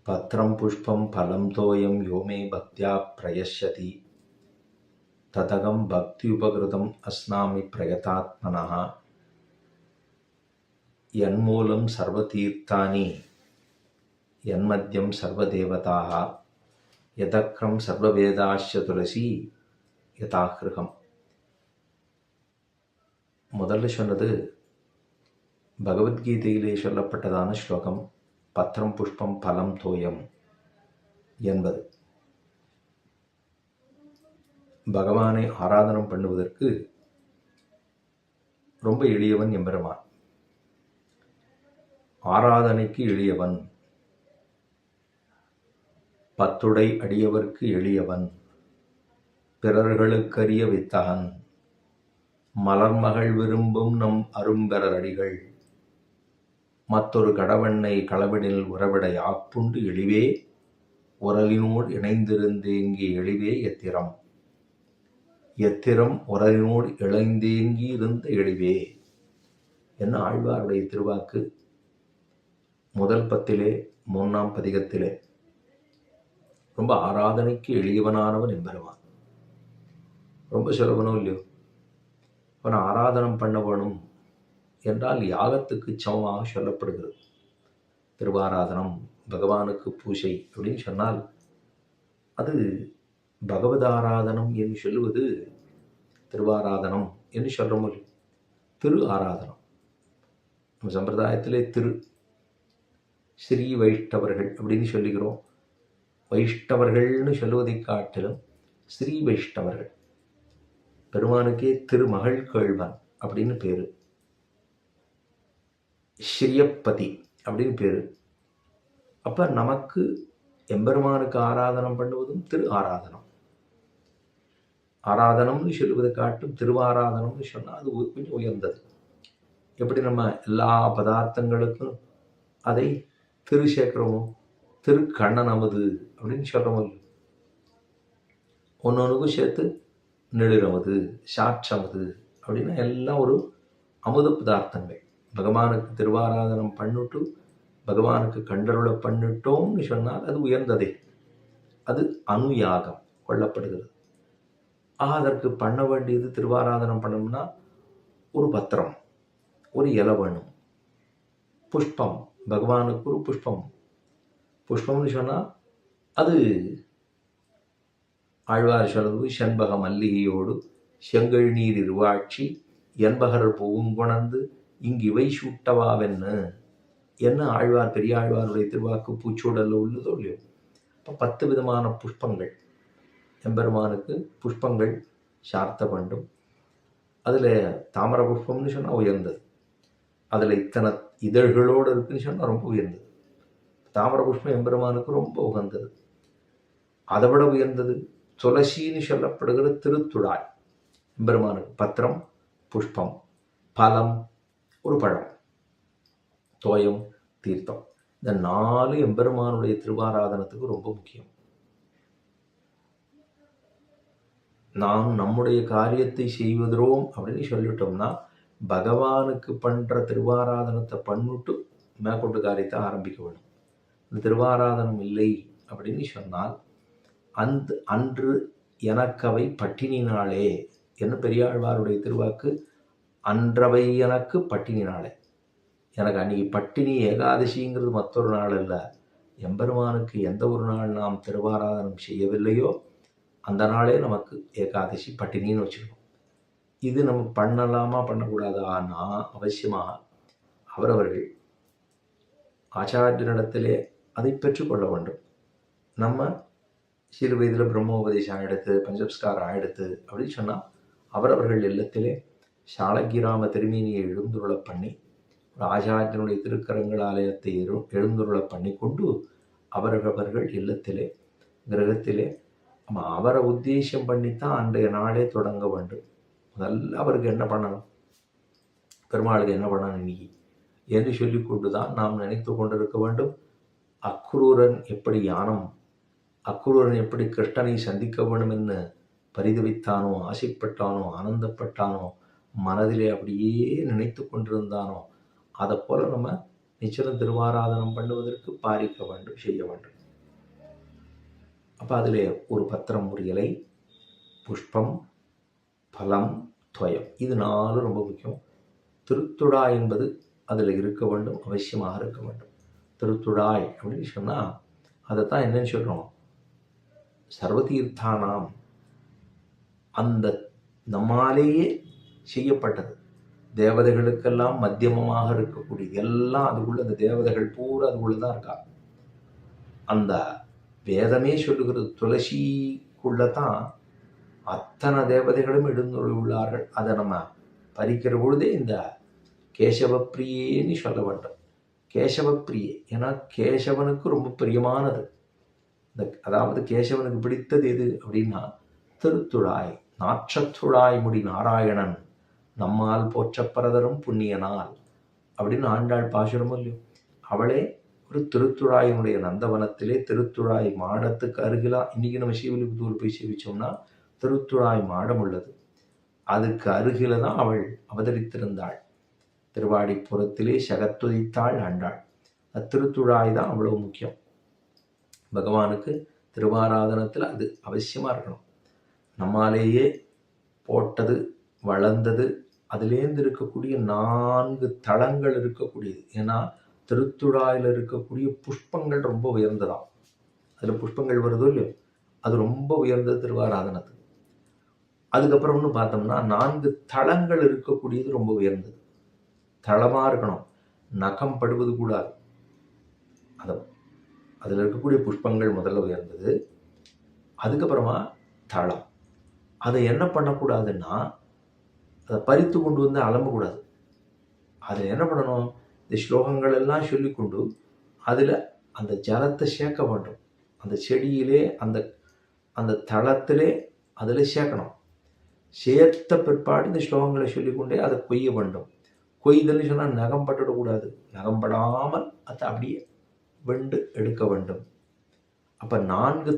பத்ரம் புஷ்பம் பலம் தோயம் யோமே பக்தியா பிரயஷ்யதி ததகம் பக்தி உபகிருதம் அஸ்னாமி பிரயதாத்மனா யன்மூலம் சர்வதீர்த்தானி யன்மத்யம் சர்வதேவதாக யதக்ரம் சர்வவேதாஸ்ய துளசி யதாகிருகம். முதல்ல சொன்னது பகவத்கீதையிலே சொல்லப்பட்டதான ஸ்லோகம் பத்திரம் புஷ்பம் பலம் தோயம் என்பது. பகவானை ஆராதனம் பண்ணுவதற்கு ரொம்ப எளியவன் எம்பெருமான். ஆராதனைக்கு எளியவன், பத்துடை அடியவர்க்கு எளியவன், பிறர்களுக்கரிய வித்தகன், மலர்மகள் விரும்பும் நம் அரும்பெறர் அடிகள், மற்றொரு கடவண்ணை களவினில் உறவிடை ஆப்புண்டு எளிவே உரலினோடு இணைந்திருந்தேங்கி எளிவே எத்திரம், எத்திரம் உரலினோடு இணைந்தேங்கி இருந்த எளிவே என்ன ஆழ்வாருடைய திருவாக்கு. முதல் பத்திலே 3ஆம் பதிகத்திலே ரொம்ப ஆராதனைக்கு எளியவனானவன் எம்பெருமான். ரொம்ப சுலபனும் இல்லையோ. அவன் ஆராதனம் பண்ண வேணும் என்றால் யாகத்துக்கு சமமாக சொல்லப்படுகிறது. திருவாராதனம், பகவானுக்கு பூஜை அப்படின்னு சொன்னால் அது பகவதாராதனம் என்று சொல்லுவது திருவாராதனம் என்று சொல்கிறோம். திரு ஆராதனம் நம்ம சம்பிரதாயத்திலே திரு ஸ்ரீ வைஷ்ணவர்கள் அப்படின்னு சொல்லுகிறோம். வைஷ்ணவர்கள்னு சொல்லுவதை காட்டிலும் ஸ்ரீ வைஷ்ணவர்கள். பெருமானுக்கே திருமகள் கேழ்வன் அப்படின்னு பேரு, ஸ்ரீயப்பதி அப்படின்னு பேரு. அப்ப நமக்கு எம்பெருமானுக்கு ஆராதனம் பண்ணுவதும் திரு ஆராதனம். ஆராதனம்னு சொல்லுவதை காட்டும் திருவாராதனம்னு சொன்னால் அது கொஞ்சம் உயர்ந்தது. எப்படி நம்ம எல்லா பதார்த்தங்களுக்கும் அதை திரு சேர்க்கிறோமோ, திரு கண்ணன் அமுது அப்படின்னு சொல்கிறோமோ, ஒன்னொன்றுக்கும் சேர்த்து நெடுரமுது, சாட்சமுது அப்படின்னா எல்லாம் ஒரு அமுத பதார்த்தங்கள். பகவானுக்கு திருவாராதனம் பண்ணிட்டு பகவானுக்கு கண்டருளை பண்ணிட்டோம்னு சொன்னால் அது உயர்ந்ததே, அது அனுயாகம் கொள்ளப்படுகிறது. அதற்கு பண்ண வேண்டியது திருவாராதனம் பண்ணணும்னா ஒரு பத்திரம், ஒரு இலை வேணும், புஷ்பம், பகவானுக்கு ஒரு புஷ்பம். புஷ்பம்னு சொன்னால் அது ஆழ்வார் சொல்வது செண்பக மல்லிகையோடு செங்கல் நீர் இருவாட்சி என்பகர் பூங்குணர்ந்து இங்கு இவை சூட்டவாவென்னு என்ன ஆழ்வார் பெரிய ஆழ்வாருடைய திருவாக்கு பூச்சூடல்ல உள்ளதோ இல்லையோ. இப்போ 10 விதமான புஷ்பங்கள் எம்பெருமானுக்கு புஷ்பங்கள் சார்த்த வேண்டும். அதில் தாமர புஷ்பம்னு சொன்னால் உயர்ந்தது. அதில் இத்தனை இதழ்களோடு இருக்குன்னு சொன்னால் ரொம்ப உயர்ந்தது. தாமர புஷ்பம் எம்பெருமானுக்கு ரொம்ப உகந்தது. அதை விட உயர்ந்தது துளசின்னு சொல்லப்படுகிற திருத்துழாய் எம்பெருமானுக்கு. பத்திரம், புஷ்பம், பலம், ஒரு பழம், தோயம், தீர்த்தம். இந்த 4 எம்பெருமானுடைய திருவாராதனத்துக்கு ரொம்ப முக்கியம். நாம் நம்முடைய காரியத்தை செய்வதோம் அப்படின்னு சொல்லிட்டோம்னா பகவானுக்கு பண்ற திருவாராதனத்தை பண்ணிட்டு மேற்கொண்டு காரியத்தை ஆரம்பிக்க வேணும். இந்த திருவாராதனம் இல்லை அப்படின்னு சொன்னால் அன்று எனக்கவை பட்டினினாலே என்ன பெரியாழ்வாருடைய திருவாக்கு. அன்றவை எனக்கு பட்டினினாலே. எனக்கு அன்னைக்கு பட்டினி ஏகாதசிங்கிறது மற்றொரு நாள் அல்ல. எம்பெருமானுக்கு எந்த ஒரு நாள் நாம் திருவாராதனம் செய்யவில்லையோ அந்த நாளே நமக்கு ஏகாதசி பட்டினின்னு வச்சுக்கணும். இது நம்ம பண்ணலாமா பண்ணக்கூடாதான்னா அவசியமாக அவரவர்கள் ஆச்சாரியனிடத்திலே அதை பெற்றுக்கொள்ள வேண்டும். நம்ம சிறு வயதில் பிரம்மோபதேசம் ஆயிடுத்து, பஞ்சஸ்காரம் ஆயிடுத்து அப்படின்னு சொன்னால் அவரவர்கள் இல்லத்திலே சாலக்கிராம திருமேனியை எழுந்துருளை பண்ணி ஒரு ஆச்சாரியனுடைய திருக்கரங்கள் ஆலயத்தை எழுந்துருளை பண்ணி கொண்டு அவரவர்கள் இல்லத்திலே கிரகத்திலே அவரை உத்தேசம் பண்ணித்தான் அன்றைய நாளே தொடங்க வேண்டும். முதல்ல அவருக்கு என்ன பண்ணணும், பெருமாளுக்கு என்ன பண்ணணும் இன்னைக்கு என்று சொல்லி கொண்டு தான் நாம் நினைத்து கொண்டிருக்க வேண்டும். அக்ரூரன் எப்படி அக்ரூரன் எப்படி கிருஷ்ணனை சந்திக்க வேண்டும் என்று பரிதவித்தானோ, ஆசைப்பட்டானோ, ஆனந்தப்பட்டானோ, மனதிலே அப்படியே நினைத்து கொண்டிருந்தானோ, அதை போல நம்ம நிச்சயம் திருவாராதனம் பண்ணுவதற்கு பாரிக்க வேண்டும், செய்ய வேண்டும். அப்போ அதில் ஒரு பத்திரம், ஒரு இலை, புஷ்பம், பலம், துவயம், இது 4 ரொம்ப முக்கியம். திருத்துழாய் என்பது அதில் இருக்க வேண்டும், அவசியமாக இருக்க வேண்டும். திருத்துழாய் அப்படின்னு சொன்னால் அதைத்தான் என்னன்னு சொல்கிறோம், சர்வதீர்த்தானாம், அந்த நம்மாலேயே செய்யப்பட்டது, தேவதைகளுக்கெல்லாம் மத்தியமமாக இருக்கக்கூடியது எல்லாம் அதுக்குள்ள, அந்த தேவதைகள் பூரா அதுக்குள்ள தான் இருக்கா. அந்த வேதமே சொல்லுகிறது, துளசிக்குள்ள தான் அத்தனை தேவதைகளும் எழுந்துள்ளார்கள். அதை நம்ம பறிக்கிற பொழுதே இந்த கேசவப்பிரியேன்னு சொல்ல வேண்டும். கேசவப்பிரியே, ஏன்னா கேசவனுக்கு ரொம்ப பிரியமானது. அதாவது கேசவனுக்கு பிடித்தது எது அப்படின்னா திருத்துழாய், நாற்றத்துழாய் முடி நாராயணன் நம்மால் போற்றப்பரதரும் புண்ணியனால் அப்படின்னு ஆண்டாள் பாசுரமும் இல்லையோ. அவளே ஒரு திருத்துழாயினுடைய நந்தவனத்திலே திருத்துழாய் மாடத்துக்கு அருகிலா, இன்னைக்கு நம்ம ஸ்ரீவில்லிபுத்தூர் போய் சேவிச்சோம்னா திருத்துழாய் மாடம் உள்ளது, அதுக்கு அருகில தான் அவள் அவதரித்திருந்தாள். திருவாடிப்புறத்திலே சகத்துதித்தாள் ஆண்டாள். திருத்துழாய் தான் அவ்வளவு முக்கியம் பகவானுக்கு. திருவாராதனத்தில் அது அவசியமாக இருக்கணும். நம்மாலேயே போட்டது, வளர்ந்தது, அதிலேருந்து இருக்கக்கூடிய 4 தளங்கள் இருக்கக்கூடியது. ஏன்னா திருத்துழாயில் இருக்கக்கூடிய புஷ்பங்கள் ரொம்ப உயர்ந்ததாம். அதில் புஷ்பங்கள் வருதோ இல்லையோ, அது ரொம்ப உயர்ந்தது திருவாராதனத்துக்கு. அதுக்கப்புறம்னு பார்த்தோம்னா 4 தளங்கள் இருக்கக்கூடியது ரொம்ப உயர்ந்தது. தளமாக இருக்கணும், நகம் படுவது கூடாது. அதில் இருக்கக்கூடிய புஷ்பங்கள் முதல்ல உயர்ந்தது. அதுக்கப்புறமா தளம். அதை என்ன பண்ணக்கூடாதுன்னா அதை பறித்து கொண்டு வந்து அலம்பக்கூடாது. அதில் என்ன பண்ணணும், இந்த ஸ்லோகங்கள் எல்லாம் சொல்லிக்கொண்டு அதில் அந்த ஜலத்தை சேர்க்க வேண்டும். அந்த செடியிலே அந்த அந்த தளத்திலே அதில் சேர்க்கணும். சேர்த்த பிற்பாடு இந்த ஸ்லோகங்களை சொல்லிக்கொண்டே அதை கொய்ய வேண்டும். கொய்தல்னு சொன்னால் நகம் பட்டுடக்கூடாது, நகம் படாமல் அதை அப்படியே வெண்டு எடுக்க வேண்டும். அப்போ 4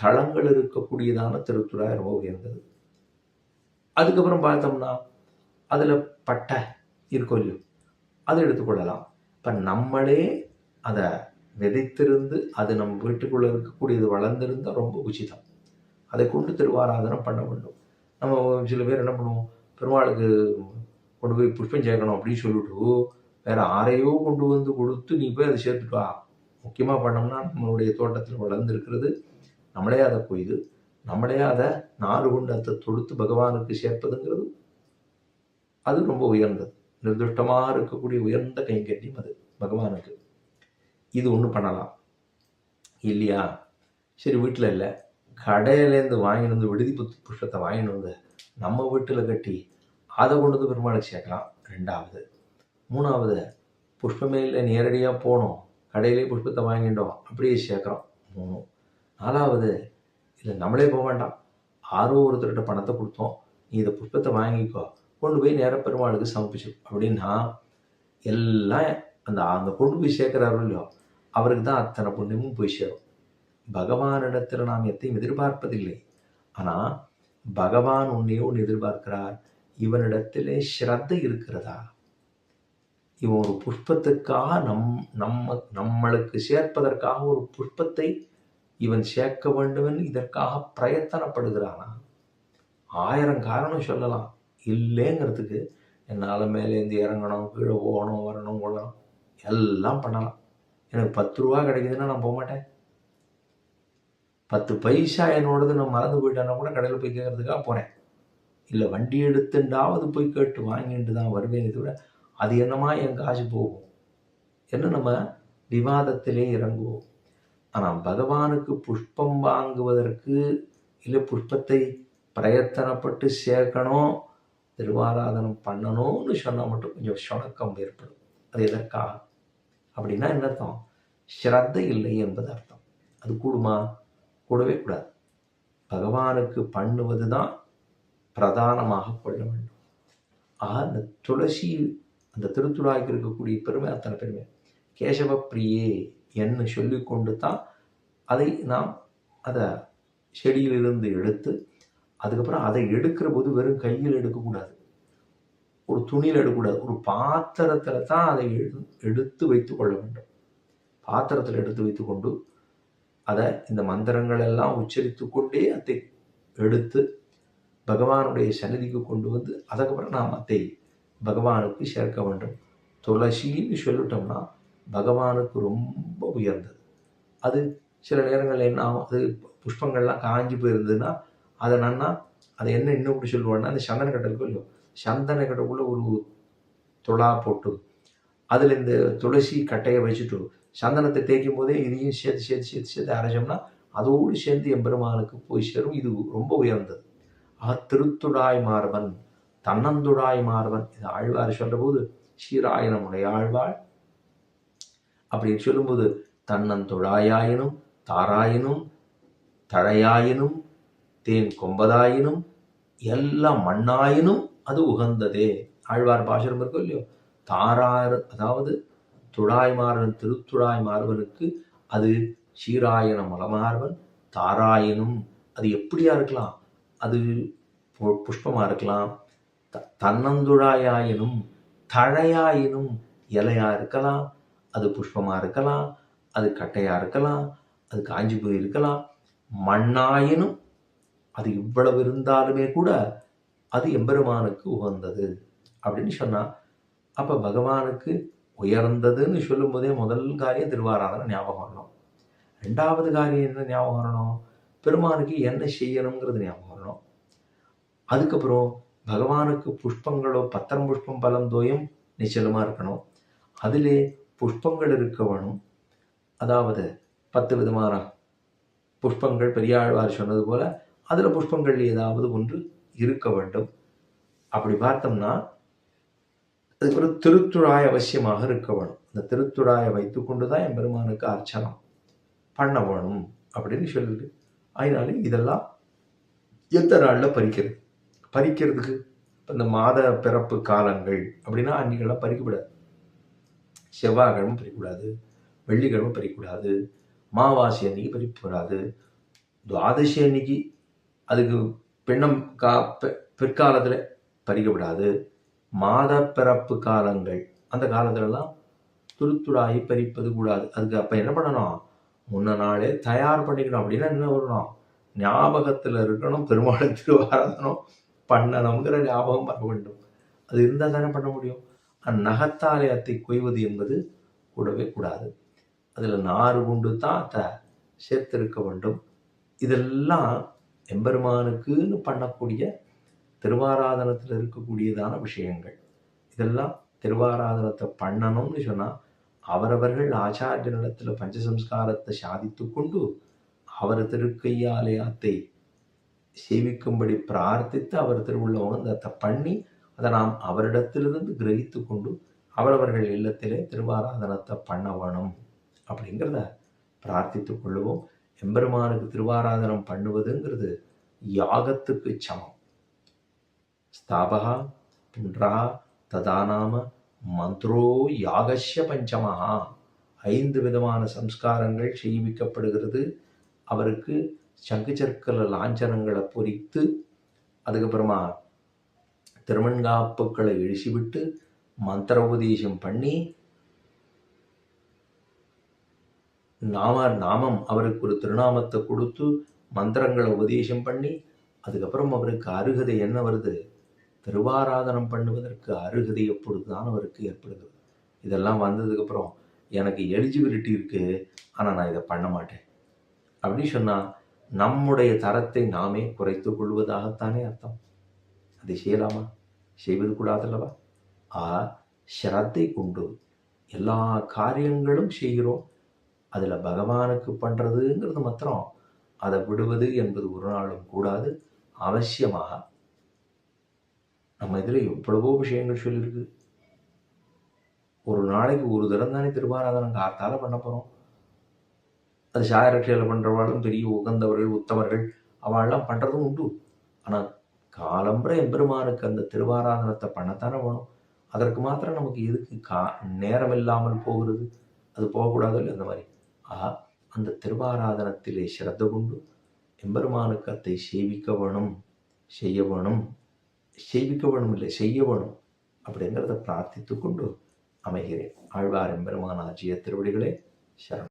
தளங்கள் இருக்கக்கூடியதான திருத்துழாய் ரொம்ப உயர்ந்தது. அதுக்கப்புறம் பார்த்தோம்னா அதில் பட்டை இருக்கோ இல்லையோ, அதை எடுத்துக்கொள்ளலாம். இப்போ நம்மளே அதை விதைத்திருந்து அது நம்ம வீட்டுக்குள்ளே இருக்கக்கூடியது வளர்ந்திருந்தால் ரொம்ப உச்சிதம். அதை கொண்டு திருவாராதனம் பண்ண வேண்டும். நம்ம சில பேர் என்ன பண்ணுவோம், பெருமாளுக்கு கொண்டு போய் புஷ்பம் சேர்க்கணும் அப்படின்னு சொல்லிட்டு வேற ஆரையோ கொண்டு வந்து கொடுத்து நீ போய் அதை சேர்த்துட்டு வா. முக்கியமாக பண்ணோம்னா நம்மளுடைய தோட்டத்தில் வளர்ந்துருக்கிறது, நம்மளே அதை கொய்து, நம்மளே அதை நாறு கொண்டு அதை தொடுத்து பகவானுக்கு சேர்ப்பதுங்கிறது அது ரொம்ப உயர்ந்தது. நிர்திஷ்டமாக இருக்கக்கூடிய உயர்ந்த கைங்கரியம் அது பகவானுக்கு. இது ஒன்று பண்ணலாம் இல்லையா. சரி, வீட்டில் இல்லை, கடையிலேருந்து வாங்கிட்டு வந்து விடுதி புஷ்பத்தை வாங்கிட்டு வந்து நம்ம வீட்டில் கட்டி அதை கொண்டு வந்து பெருமாளுக்கு சேர்க்கலாம். 2வது. 3வது, புஷ்பமே இல்லை, நேரடியாக போனோம், கடையிலே புஷ்பத்தை வாங்கிட்டோம், அப்படியே சேர்க்குறோம். 3. 4வது, இல்லை நம்மளே போக வேண்டாம், ஆரோ ஒருத்தர்கிட்ட பணத்தை கொடுத்தோம், நீ இதை புஷ்பத்தை வாங்கிக்கோ, கொண்டு போய் நேராக பெருமாளுக்கு சமர்ப்பிச்சு அப்படின்னா எல்லாம் அந்த கொண்டு போய் சேர்க்குறாரோ இல்லையோ அவருக்கு தான் அத்தனை புண்ணியமும் போய் சேரும். பகவானிடத்தில் நாம் எத்தையும் எதிர்பார்ப்பதில்லை, ஆனால் பகவான் உன்னையோ எதிர்பார்க்கிறார். இவனிடத்திலே ஸ்ரத்தை இருக்கிறதா, இவன் ஒரு புஷ்பத்துக்காக நம்மளுக்கு சேர்ப்பதற்காக ஒரு புஷ்பத்தை இவன் சேர்க்க வேண்டும் இதற்காக பிரயத்தனப்படுகிறானா. 1000 காரணம் சொல்லலாம் இல்லைங்கிறதுக்கு. என்னால் மேலேருந்து இறங்கணும், கீழே போகணும், வரணும், கொள்ளணும், எல்லாம் பண்ணலாம். எனக்கு 10 ரூபா கிடைக்குதுன்னா நான் போக மாட்டேன். 10 பைசா என்னோடது நான் மறந்து போயிட்டேன்னா கூட கடையில் போய் கேட்கறதுக்காக போகிறேன். இல்லை வண்டி எடுத்துட்டாவது போய் கேட்டு வாங்கிட்டு தான் வருவேன். இது விட அது என்னமா என் காசு போகும் என்ன நம்ம விவாதத்திலே இறங்குவோம். ஆனால் பகவானுக்கு புஷ்பம் வாங்குவதற்கு இல்லை புஷ்பத்தை பிரயத்தனப்பட்டு சேர்க்கணும், திருவாராதனம் பண்ணணும்னு சொன்னால் மட்டும் கொஞ்சம் சுணக்கம் ஏற்படும். அது எதற்காக அப்படின்னா என்ன அர்த்தம், ஸ்ரத்தை இல்லை என்பது அர்த்தம். அது கூடுமா, கூடவே கூடாது. பகவானுக்கு பண்ணுவது தான் பிரதானமாக கொள்ள வேண்டும். அந்த துளசி, அந்த திருத்துழாய்க்கு இருக்கக்கூடிய பெருமை அத்தனை பெருமை. கேசவப்பிரியே என்று சொல்லிக்கொண்டு தான் அதை நாம் அதை செடியிலிருந்து எடுத்து, அதுக்கப்புறம் அதை எடுக்கிற போது வெறும் கையில் எடுக்கக்கூடாது. ஒரு துணியில் எடுக்கக்கூடாது, ஒரு பாத்திரத்தில் தான் அதை எடுத்து வைத்து கொள்ள வேண்டும். பாத்திரத்தில் எடுத்து வைத்து கொண்டு அதை இந்த மந்திரங்கள் எல்லாம் உச்சரித்து கொண்டே அதை எடுத்து பகவானுடைய சன்னதிக்கு கொண்டு வந்து அதுக்கப்புறம் நாம் அதை பகவானுக்கு சேர்க்க வேண்டும். துளசின்னு சொல்லிட்டோம்னா பகவானுக்கு ரொம்ப உயர்ந்தது. அது சில நேரங்கள் என்ன ஆகும், அது புஷ்பங்கள்லாம் காஞ்சி போயிருந்ததுன்னா அதை அதை என்ன இன்னும் இப்படி சொல்லுவாங்கன்னா, அந்த சந்தன கட்டலுக்கு இல்லையோ, சந்தன கட்டக்குள்ளே ஒரு துளா போட்டு அதில் இந்த துளசி கட்டையை வச்சுட்டு சந்தனத்தை தேய்க்கும் போதே இதையும் சேர்த்து சேர்த்து சேர்த்து சேர்த்து அரைச்சோம்னா அதோடு சேர்ந்து எம்பெருமானுக்கு போய் சேரும். இது ரொம்ப உயர்ந்தது. திருத்துடாய் மார்பன், தன்னந்துடாய் மார்பன், இது ஆழ்வார் சொல்ற போது ஸ்ரீராயனமுடைய ஆழ்வாள் அப்படின்னு சொல்லும்போது தன்னந்துடாயினும் தாராயினும் தழையாயினும் தேன் கொம்பதாயினும் எல்லாம் மண்ணாயினும் அது உகந்ததே. ஆழ்வார் பாசுரம் இருக்கோ இல்லையோ, தாராறு அதாவது துடாய் மார்பன், திருத்துடாய் மார்பனுக்கு அது சீராயன மலமார்பன், தாராயினும் அது எப்படியா இருக்கலாம், அது புஷ்பமாக இருக்கலாம், தன்னந்துழாயினும் தழையாயினும் இலையாக இருக்கலாம், அது புஷ்பமாக இருக்கலாம், அது கட்டையாக இருக்கலாம், அது காஞ்சி போய் இருக்கலாம், மண்ணாயினும் அது இவ்வளவு இருந்தாலுமே கூட அது எம்பெருமானுக்கு உகந்தது அப்படின்னு சொன்னால், அப்போ பகவானுக்கு உயர்ந்ததுன்னு சொல்லும் போதே முதல் காரியம் திருவாராதனை ஞாபகம் வரணும். ரெண்டாவது காரியம் என்ன ஞாபகம் வரணும், பெருமானுக்கு என்ன செய்யணுங்கிறது ஞாபகம் வரணும். அதுக்கப்புறம் பகவானுக்கு புஷ்பங்களோ பத்திரம் புஷ்பம் பலந்தோயம் நிச்சலமாக இருக்கணும். அதிலே புஷ்பங்கள் இருக்க வேணும். அதாவது 10 விதமான புஷ்பங்கள் பெரியாழ்வார் சொன்னது போல அதில் புஷ்பங்கள் ஏதாவது ஒன்று இருக்க வேண்டும். அப்படி பார்த்தோம்னா அதுக்கப்புறம் திருத்துழாய் அவசியமாக இருக்க வேணும். அந்த திருத்துழாயை வைத்து கொண்டு தான் என் பெருமானுக்கு அர்ச்சனம் பண்ண வேணும் அப்படின்னு சொல்லிட்டு, அதனால இதெல்லாம் எந்த நாளில் பறிக்கிறதுக்கு இந்த மாத பிறப்பு காலங்கள் அப்படின்னா அன்னைக்கெல்லாம் பறிக்கக்கூடாது. செவ்வாய்க்கிழமை பறிக்கக்கூடாது, வெள்ளிக்கிழமை பறிக்கக்கூடாது, மாவாசி அன்னைக்கு பறிக்கக்கூடாது, துவாதசி அன்னைக்கு அதுக்கு பின்னம் பிற்காலத்தில் பறிக்கப்படாது. மாத பிறப்பு காலங்கள் அந்த காலத்துலலாம் துருத்துடாயி பறிப்பது கூடாது. அதுக்கு அப்போ என்ன பண்ணணும், முன்ன நாளே தயார் பண்ணிக்கணும். அப்படின்னா என்ன வரணும், ஞாபகத்தில் இருக்கணும், பெருமாளை திருவாராதனம் பண்ணணுங்கிற ஞாபகம் வர வேண்டும். அது இருந்தால் தானே பண்ண முடியும். நகத்தாலயத்தை கொய்வது என்பது கூடவே கூடாது. அதில் நாறு குண்டு தான் அதை சேர்த்திருக்க வேண்டும். இதெல்லாம் எம்பெருமானுக்குன்னு பண்ணக்கூடிய திருவாராதனத்தில் இருக்கக்கூடியதான விஷயங்கள். இதெல்லாம் திருவாராதனத்தை பண்ணணும்னு சொன்னால் அவரவர்கள் ஆச்சாரிய நிலத்தில் பஞ்சசம்ஸ்காரத்தை சாதித்து கொண்டு அவர் திருக்கையாலயத்தை சேவிக்கும்படி பிரார்த்தித்து அவர் திருவுள்ளவனத்தை பண்ணி அதை நாம் அவரிடத்திலிருந்து கிரகித்து கொண்டு அவரவர்கள் இல்லத்திலே திருவாராதனத்தை பண்ண வேணும் அப்படிங்கிறத பிரார்த்தித்து கொள்ளுவோம். எம்பெருமானுக்கு திருவாராதனம் பண்ணுவதுங்கிறது யாகத்துக்கு சமம். ஸ்தாபகா புன்றா ததாநாம மந்த்ரோ யாகஸ்ய பஞ்சமஹா, 5 விதமான சம்ஸ்காரங்கள் செய்விக்கப்படுகிறது. அவருக்கு சங்கு சர்க்கல லாஞ்சனங்களை பொறித்து அதுக்கப்புறமா திருமண்காப்புக்களை இழிச்சிவிட்டு மந்திர உபதேசம் பண்ணி நாமம் அவருக்கு ஒரு திருநாமத்தை கொடுத்து மந்திரங்களை உபதேசம் பண்ணி அதுக்கப்புறம் அவருக்கு அருகதை என்ன வருது, திருவாராதனம் பண்ணுவதற்கு அருகதை எப்பொழுதுதான் அவருக்கு ஏற்படுகிறது. இதெல்லாம் வந்ததுக்கப்புறம் எனக்கு எலிஜிபிலிட்டி இருக்குது ஆனால் நான் இதை பண்ண மாட்டேன் அப்படின்னு சொன்னால் நம்முடைய தரத்தை நாமே குறைத்து கொள்வதாகத்தானே அர்த்தம். அதை செய்யலாமா, செய்வது கூடாதல்லவா? ஸ்ரத்தை கொண்டு எல்லா காரியங்களும் செய்கிறோம். அதில் பகவானுக்கு பண்ணுறதுங்கிறது மாத்திரம் அதை விடுவது என்பது ஒரு நாளும் கூடாது. அவசியமாக நம்ம இதில் எவ்வளவோ விஷயங்கள் சொல்லியிருக்கு. ஒரு நாளைக்கு ஒரு தரம் தானே திருவாராதனம் காத்தால பண்ண போகிறோம். அது சாயரட்சையில் பண்ணுறவாளும் பெரிய உகந்தவர்கள் உத்தவர்கள் அவள்லாம் பண்ணுறதும் உண்டு. ஆனால் காலம்புற எம்பெருமானுக்கு அந்த திருவாராதனத்தை பண்ணத்தானே வேணும். அதற்கு மாத்திரம் நமக்கு எதுக்கு நேரம் இல்லாமல் போகிறது, அது போகக்கூடாது இல்லை அந்த மாதிரி. அந்த திருவாராதனத்திலே சிரத்த கொண்டு எம்பெருமானுக்கு அதை சேவிக்க வேணும், செய்ய வேணும். செய்விக்க வேணும் இல்லை, செய்ய வேணும். அப்படிங்கிறத பிரார்த்தித்து கொண்டு அமைகிறேன். ஆழ்வார் எம்பெருமானார் ஜிய திருவடிகளே சரணம்.